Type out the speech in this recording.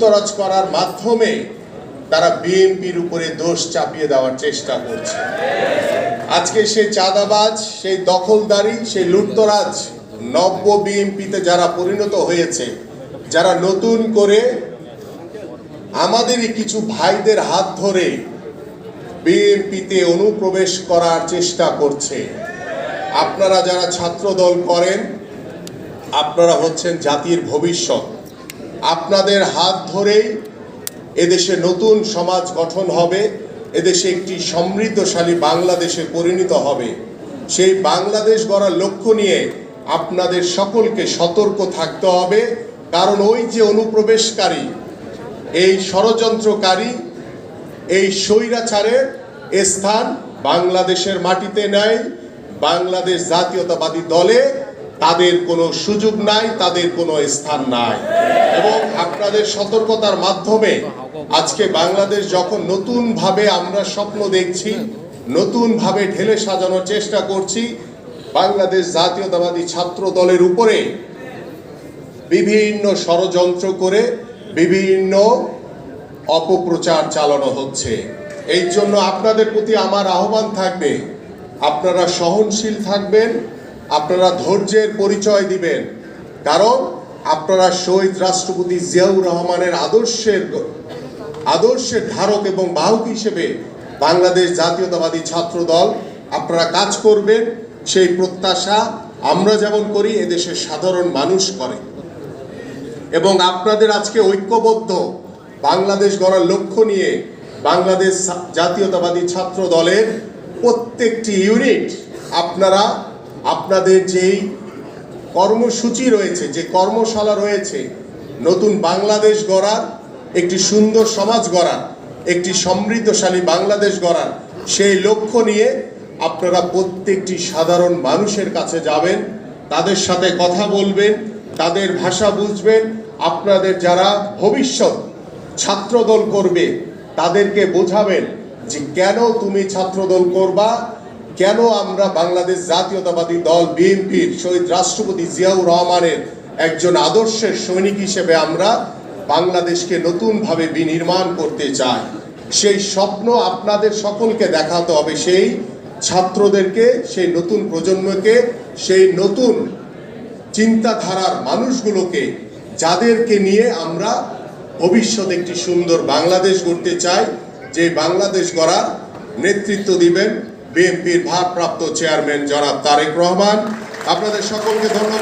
লুটতরাজ করার মাধ্যমে তারা বিএনপির উপরে দোষ চাপিয়ে দেওয়ার চেষ্টা করছে। আজকে সেই চাঁদাবাজ, সেই দখলদারি, সেই লুটতরাজ নব্য বিএনপিতে যারা পরিণত হয়েছে, যারা নতুন করে আমাদেরই কিছু ভাইদের হাত ধরে বিএনপিতে অনুপ্রবেশ করার চেষ্টা করছে। আপনারা যারা ছাত্রদল করেন, আপনারা হচ্ছেন জাতির ভবিষ্যৎ। আপনাদের হাত ধরেই এদেশে নতুন সমাজ গঠন হবে, এদেশে একটি সমৃদ্ধশালী বাংলাদেশে পরিণত হবে। সেই বাংলাদেশ গড়ার লক্ষ্য নিয়ে আপনাদের সকলকে সতর্ক থাকতে হবে, কারণ ওই যে অনুপ্রবেশকারী, এই ষড়যন্ত্রকারী, এই স্বৈরাচারের স্থান বাংলাদেশের মাটিতে নাই। বাংলাদেশ জাতীয়তাবাদী দলে তাদের কোনো সুযোগ নাই, তাদের কোনো স্থান নাই। এবং আপনাদের সতর্কতার মাধ্যমে আজকে বাংলাদেশ যখন নতুনভাবে আমরা স্বপ্ন দেখছি, নতুনভাবে ঢেলে সাজানোর চেষ্টা করছি, বাংলাদেশ জাতীয়তাবাদী ছাত্র দলের উপরে বিভিন্ন ষড়যন্ত্র করে বিভিন্ন অপপ্রচার চালানো হচ্ছে। এই জন্য আপনাদের প্রতি আমার আহ্বান থাকবে, আপনারা সহনশীল থাকবেন, আপনারা ধৈর্যের পরিচয় দিবেন, কারণ আপনারা শহীদ রাষ্ট্রপতি জিয়াউর রহমানের আদর্শের ধারক এবং বাহক হিসেবে বাংলাদেশ জাতীয়তাবাদী ছাত্র দল আপনারা কাজ করবেন। সেই প্রত্যাশা আমরা যেমন করি, এদেশের সাধারণ মানুষ করে। এবং আপনাদের আজকে ঐক্যবদ্ধ বাংলাদেশ গড়ার লক্ষ্য নিয়ে বাংলাদেশ জাতীয়তাবাদী ছাত্র দলের প্রত্যেকটি ইউনিট আপনারা আপনাদের যেই কর্মসূচি রয়েছে, যে কর্মশালা রয়েছে, নতুন বাংলাদেশ গড়ার, একটি সুন্দর সমাজ গড়ার, একটি সমৃদ্ধশালী বাংলাদেশ গড়ার সেই লক্ষ্য নিয়ে আপনারা প্রত্যেকটি সাধারণ মানুষের কাছে যাবেন, তাদের সাথে কথা বলবেন, তাদের ভাষা বুঝবেন। আপনাদের যারা ভবিষ্যৎ ছাত্রদল করবে তাদেরকে বোঝাবেন যে কেন তুমি ছাত্রদল করবা, কেন আমরা বাংলাদেশ জাতীয়তাবাদী দল বিএনপির শহীদ রাষ্ট্রপতি জিয়াউর রহমানের একজন আদর্শের সৈনিক হিসেবে আমরা বাংলাদেশকে নতুনভাবে বিনির্মাণ করতে চাই। সেই স্বপ্ন আপনাদের সকলকে দেখাতে হবে, সেই ছাত্রদেরকে, সেই নতুন প্রজন্মকে, সেই নতুন চিন্তাধারার মানুষগুলোকে, যাদেরকে নিয়ে আমরা ভবিষ্যতে একটি সুন্দর বাংলাদেশ গড়তে চাই। যে বাংলাদেশ গড়ার নেতৃত্ব দিবেন বিএনপির ভারপ্রাপ্ত চেয়ারম্যান জনাব তারেক রহমান। আপনাদের সকলকে ধন্যবাদ।